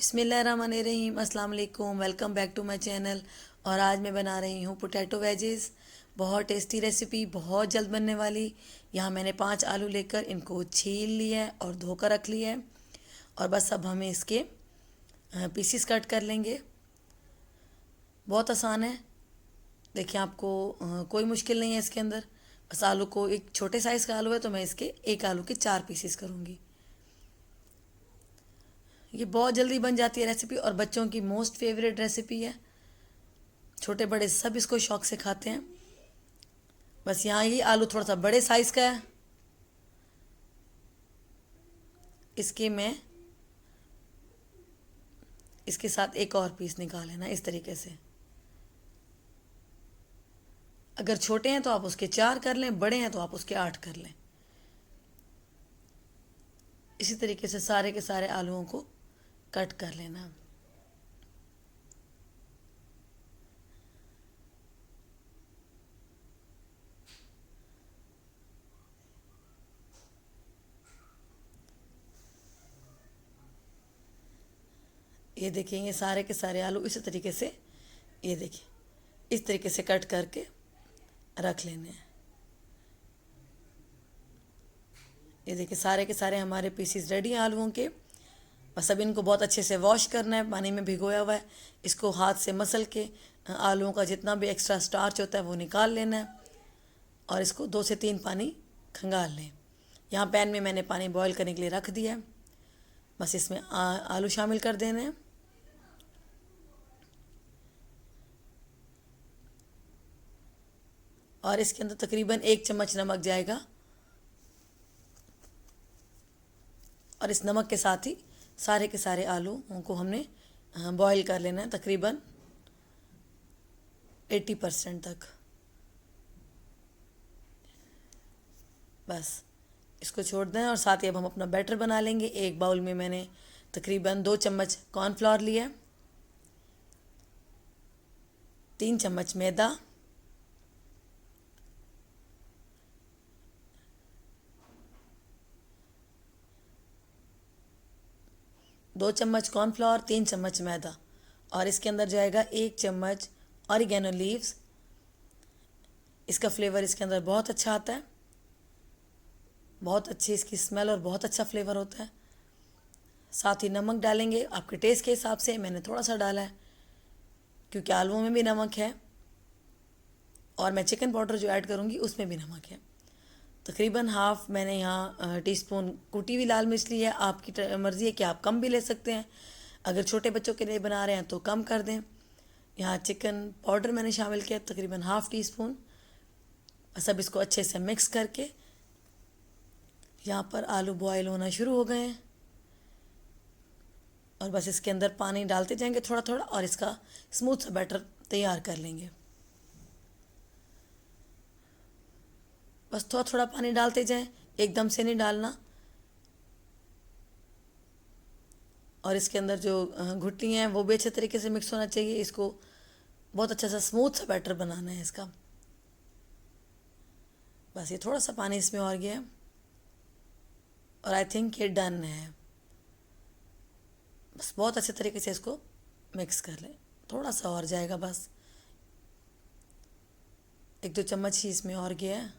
बिस्मिल्लाहिर्रहमानिर्रहीम, अस्सलाम वालेकुम। Welcome back to my channel. और आज मैं बना रही हूँ पोटैटो वेजेस। बहुत टेस्टी रेसिपी, बहुत जल्द बनने वाली। यहाँ मैंने 5 आलू लेकर इनको छील लिया है और धोकर रख लिया है। और बस अब हमें इसके पीसीस कट कर लेंगे। बहुत आसान है। देखिए, आपको कोई मुश्किल नहीं है इसके अंदर। बस आलू को, एक छोटे साइज़ का आलू है तो मैं इसके एक आलू के 4 पीसीस करूँगी। ये बहुत जल्दी बन जाती है रेसिपी और बच्चों की मोस्ट फेवरेट रेसिपी है। छोटे बड़े सब इसको शौक से खाते हैं। बस यहाँ ये आलू थोड़ा सा बड़े साइज़ का है। इसके मैं इसके साथ एक और पीस निकाल लेना इस तरीके से। अगर छोटे हैं तो आप उसके 4 कर लें, बड़े हैं तो आप उसके 8 कर लें। इसी तरीके से सारे के सारे आलूओं को कट कर लेना। ये देखिए, ये सारे के सारे आलू इसी तरीके से, ये देखिए, इस तरीके से कट करके रख लेने हैं। ये देखिए, सारे के सारे हमारे पीसीस रेडी हैं आलूओं के। बस अब इनको बहुत अच्छे से वॉश करना है, पानी में भिगोया हुआ है। इसको हाथ से मसल के आलूओं का जितना भी एक्स्ट्रा स्टार्च होता है वो निकाल लेना है। और इसको 2 से 3 पानी खंगाल लें। यहाँ पैन में मैंने पानी बॉईल करने के लिए रख दिया है। बस इसमें आलू शामिल कर देने हैं। और इसके अंदर तकरीबन 1 चम्मच नमक जाएगा। और इस नमक के साथ ही सारे के सारे आलू को हमने बॉईल कर लेना है तकरीबन 80% तक। बस इसको छोड़ दें और साथ ही अब हम अपना बैटर बना लेंगे। एक बाउल में मैंने तकरीबन 2 चम्मच कॉर्नफ्लोर लिया है, 3 चम्मच मैदा, 2 चम्मच कॉर्नफ्लोर, 3 चम्मच मैदा। और इसके अंदर जाएगा 1 चम्मच ऑरिगेनो लीव्स। इसका फ्लेवर इसके अंदर बहुत अच्छा आता है। बहुत अच्छी इसकी स्मेल और बहुत अच्छा फ्लेवर होता है। साथ ही नमक डालेंगे आपके टेस्ट के हिसाब से। मैंने थोड़ा सा डाला है क्योंकि आलूओं में भी नमक है और मैं चिकन पाउडर जो ऐड करूँगी उसमें भी नमक है। तकरीबन हाफ मैंने यहाँ टीस्पून कुटी हुई लाल मिर्च ली है। आपकी मर्ज़ी है कि आप कम भी ले सकते हैं। अगर छोटे बच्चों के लिए बना रहे हैं तो कम कर दें। यहाँ चिकन पाउडर मैंने शामिल किया तकरीबन हाफ टी स्पून। बस अब इसको अच्छे से मिक्स करके, यहाँ पर आलू बॉयल होना शुरू हो गए हैं। और बस इसके अंदर पानी डालते जाएंगे थोड़ा थोड़ा और इसका स्मूथ सा बैटर तैयार कर लेंगे। बस थोड़ा थोड़ा पानी डालते जाएं, एकदम से नहीं डालना। और इसके अंदर जो घुटनी है वो भी अच्छे तरीके से मिक्स होना चाहिए। इसको बहुत अच्छा सा स्मूथ सा बैटर बनाना है इसका। बस ये थोड़ा सा पानी इसमें और गया है और आई थिंक ये डन है। बस बहुत अच्छे तरीके से इसको मिक्स कर लें। थोड़ा सा और जाएगा, बस 1-2 चम्मच ही इसमें और गया है।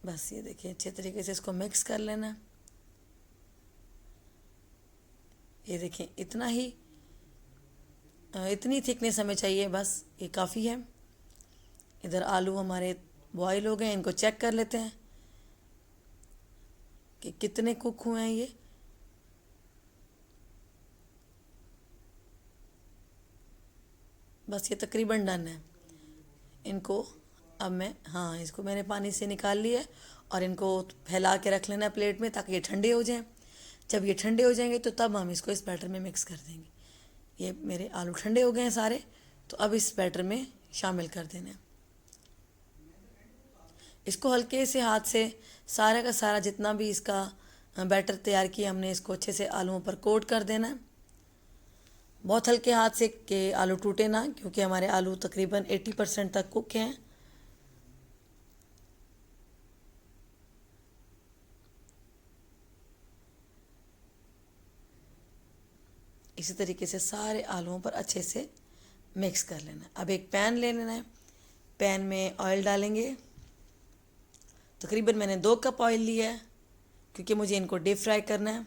बस ये देखिए, अच्छे तरीके से इसको मिक्स कर लेना है। ये देखिए, इतना ही, इतनी थिकनेस हमें चाहिए, बस ये काफ़ी है। इधर आलू हमारे बॉईल हो गए, इनको चेक कर लेते हैं कि कितने कुक हुए हैं ये। बस ये तकरीबन डन है। इनको अब मैं, हाँ, इसको मैंने पानी से निकाल लिया है और इनको फैला के रख लेना है प्लेट में ताकि ये ठंडे हो जाएं। जब ये ठंडे हो जाएंगे तो तब हम इसको इस बैटर में मिक्स कर देंगे। ये मेरे आलू ठंडे हो गए हैं सारे, तो अब इस बैटर में शामिल कर देना है। इसको हल्के से हाथ से सारा का सारा जितना भी इसका बैटर तैयार किया हमने, इसको अच्छे से आलूओं पर कोट कर देना है। बहुत हल्के हाथ से कि आलू टूटे ना, क्योंकि हमारे आलू तकरीबन 80% तक कुक हैं। इसी तरीके से सारे आलूओं पर अच्छे से मिक्स कर लेना है। अब एक पैन ले लेना है, पैन में ऑयल डालेंगे। तकरीबन मैंने 2 कप ऑयल लिया है क्योंकि मुझे इनको डीप फ्राई करना है।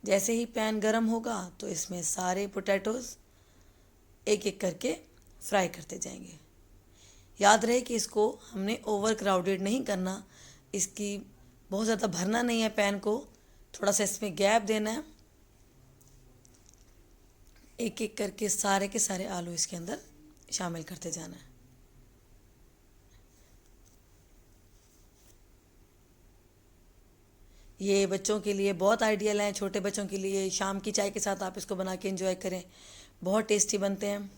जैसे ही पैन गरम होगा तो इसमें सारे पोटैटोज़ एक एक करके फ्राई करते जाएंगे। याद रहे कि इसको हमने ओवर क्राउडेड नहीं करना, इसकी बहुत ज़्यादा भरना नहीं है पैन को, थोड़ा सा इसमें गैप देना है। एक एक करके सारे के सारे आलू इसके अंदर शामिल करते जाना है। ये बच्चों के लिए बहुत आइडियल है, छोटे बच्चों के लिए शाम की चाय के साथ आप इसको बना के एंजॉय करें। बहुत टेस्टी बनते हैं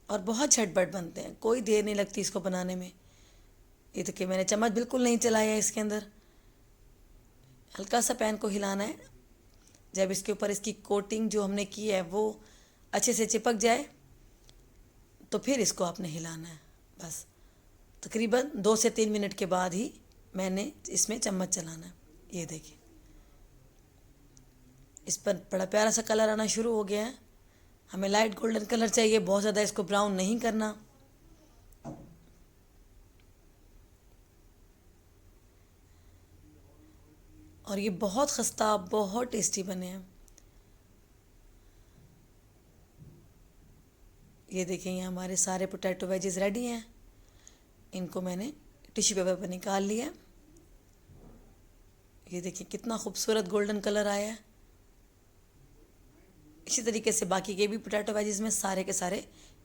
और बहुत झटपट बनते हैं, कोई देर नहीं लगती इसको बनाने में। ये देखिए मैंने चम्मच बिल्कुल नहीं चलाया है इसके अंदर। हल्का सा पैन को हिलाना है, जब इसके ऊपर इसकी कोटिंग जो हमने की है वो अच्छे से चिपक जाए तो फिर इसको आपने हिलाना है। बस तकरीबन 2 से 3 मिनट के बाद ही मैंने इसमें चम्मच चलाना है। ये देखिए इस पर बड़ा प्यारा सा कलर आना शुरू हो गया है। हमें लाइट गोल्डन कलर चाहिए, बहुत ज़्यादा इसको ब्राउन नहीं करना। और ये बहुत खस्ता बहुत टेस्टी बने हैं। ये देखें ये हमारे सारे पोटैटो वेजेस रेडी हैं। इनको मैंने टिश्यू पेपर पर निकाल लिया। ये देखिए कितना खूबसूरत गोल्डन कलर आया है। इसी तरीके से बाकी के भी पोटैटो वेजेस में सारे के सारे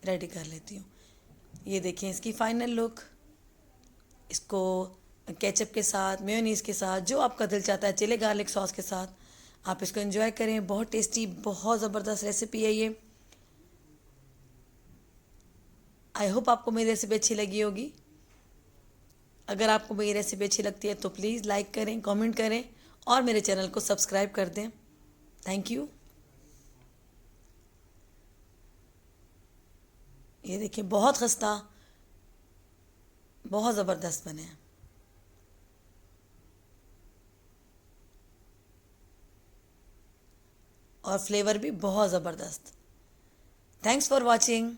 रेडी कर लेती हूँ। ये देखें इसकी फाइनल लुक। इसको केचप के साथ, मेयोनीज़ के साथ, जो आपका दिल चाहता है, चिली गार्लिक सॉस के साथ आप इसको एंजॉय करें। बहुत टेस्टी, बहुत ज़बरदस्त रेसिपी है ये। आई होप आपको मेरी रेसिपी अच्छी लगी होगी। अगर आपको मेरी रेसिपी अच्छी लगती है तो प्लीज़ लाइक करें, कमेंट करें और मेरे चैनल को सब्सक्राइब कर दें। Thank you. ये देखिए बहुत खस्ता, बहुत ज़बरदस्त बने हैं और फ्लेवर भी बहुत ज़बरदस्त। Thanks for watching.